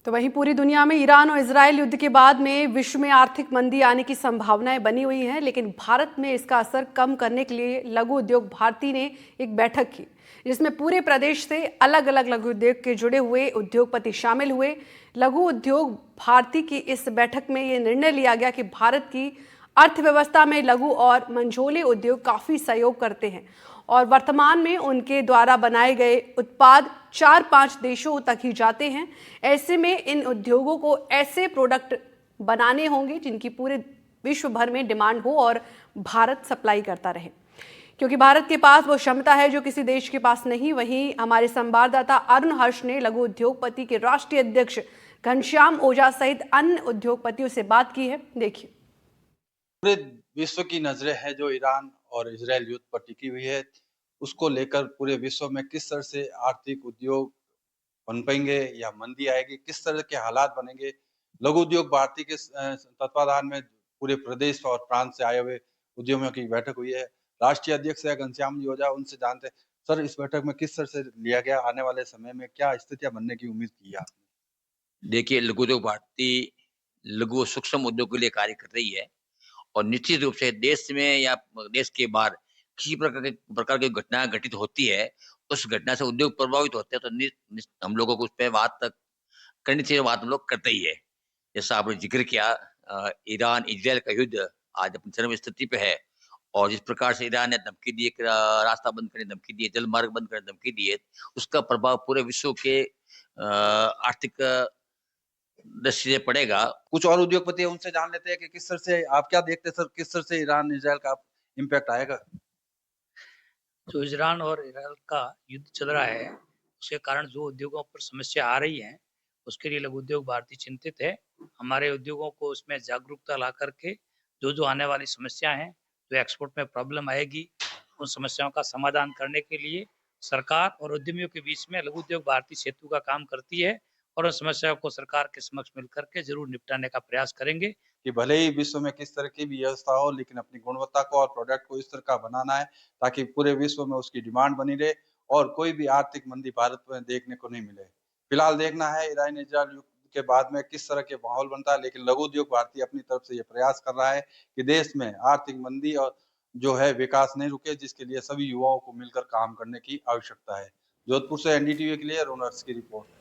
तो वहीं पूरी दुनिया में ईरान और इजरायल युद्ध के बाद में विश्व में आर्थिक मंदी आने की संभावनाएं बनी हुई हैं, लेकिन भारत में इसका असर कम करने के लिए लघु उद्योग भारती ने एक बैठक की, जिसमें पूरे प्रदेश से अलग अलग लघु उद्योग के जुड़े हुए उद्योगपति शामिल हुए। लघु उद्योग भारती की इस बैठक में ये निर्णय लिया गया कि भारत की अर्थव्यवस्था में लघु और मंझोले उद्योग काफी सहयोग करते हैं और वर्तमान में उनके द्वारा बनाए गए उत्पाद 4-5 देशों तक ही जाते हैं। ऐसे में इन उद्योगों को ऐसे प्रोडक्ट बनाने होंगे जिनकी पूरे विश्व भर में डिमांड हो और भारत सप्लाई करता रहे, क्योंकि भारत के पास वो क्षमता है जो किसी देश के पास नहीं। वहीं हमारे संवाददाता अरुण हर्ष ने लघु उद्योगपति के राष्ट्रीय अध्यक्ष घनश्याम ओझा सहित अन्य उद्योगपतियों से बात की है। देखिए। पूरे विश्व की नजरें हैं जो ईरान और इजरायल युद्ध पर टिकी हुई है, उसको लेकर पूरे विश्व में किस तरह से आर्थिक उद्योग पनपेंगे या मंदी आएगी, किस तरह के हालात बनेंगे। लघु उद्योग भारती के तत्वाधान में पूरे प्रदेश और प्रांत से आए हुए उद्यमियों की बैठक हुई है। राष्ट्रीय अध्यक्ष है घनश्याम जी ओझा, उनसे जानते हैं सर इस बैठक में किस तरह से लिया गया, आने वाले समय में क्या स्थितियां बनने की उम्मीद की है आपने? देखिए, लघु उद्योग भारती लघु और सूक्ष्म उद्योग के लिए कार्य कर रही है और निश्चित रूप से देश में या देश के बाहर किसी प्रकार की घटना घटित होती है, उस घटना से उद्योग प्रभावित होते हैं, तो हम लोगों को उस पे बात तक करनी चाहिए, बात हम लोग करते ही है। जैसा आपने जिक्र किया, ईरान इजरायल का युद्ध आज अपनी चरम स्थिति पे है और जिस प्रकार से ईरान ने धमकी दी, रास्ता बंद करने की धमकी दी है, जल मार्ग बंद करने की धमकी दी है, उसका प्रभाव पूरे विश्व के आर्थिक दृष्टि से पड़ेगा। कुछ और उद्योगपति हैं, उनसे जान लेते हैं कि किस तरह से आप क्या देखते हैं सर, किस तरह से ईरान इजरायल का इम्पैक्ट आएगा? जो ईरान और इजरायल का युद्ध चल रहा है, उसके कारण जो उद्योगों पर समस्या आ रही है, उसके लिए लघु उद्योग भारती चिंतित है। हमारे उद्योगों को उसमें जागरूकता ला करके जो आने वाली समस्या है, जो एक्सपोर्ट में प्रॉब्लम आएगी, उन समस्याओं का समाधान करने के लिए सरकार और उद्यमियों के बीच में लघु उद्योग भारती सेतु का काम करती है और उन समस्याओं को सरकार के समक्ष मिलकर के जरूर निपटाने का प्रयास करेंगे। कि भले ही विश्व में किस तरह की भी व्यवस्था हो, लेकिन अपनी गुणवत्ता को और प्रोडक्ट को इस तरह का बनाना है ताकि पूरे विश्व में उसकी डिमांड बनी रहे और कोई भी आर्थिक मंदी भारत में देखने को नहीं मिले। फिलहाल देखना है ईरान इजरायल युद्ध के बाद में किस तरह के माहौल बनता है, लेकिन लघु उद्योग भारती अपनी तरफ से ये प्रयास कर रहा है कि देश में आर्थिक मंदी और जो है विकास नहीं रुके, जिसके लिए सभी युवाओं को मिलकर काम करने की आवश्यकता है। जोधपुर से एनडीटीवी के लिए रोनर्स की रिपोर्ट।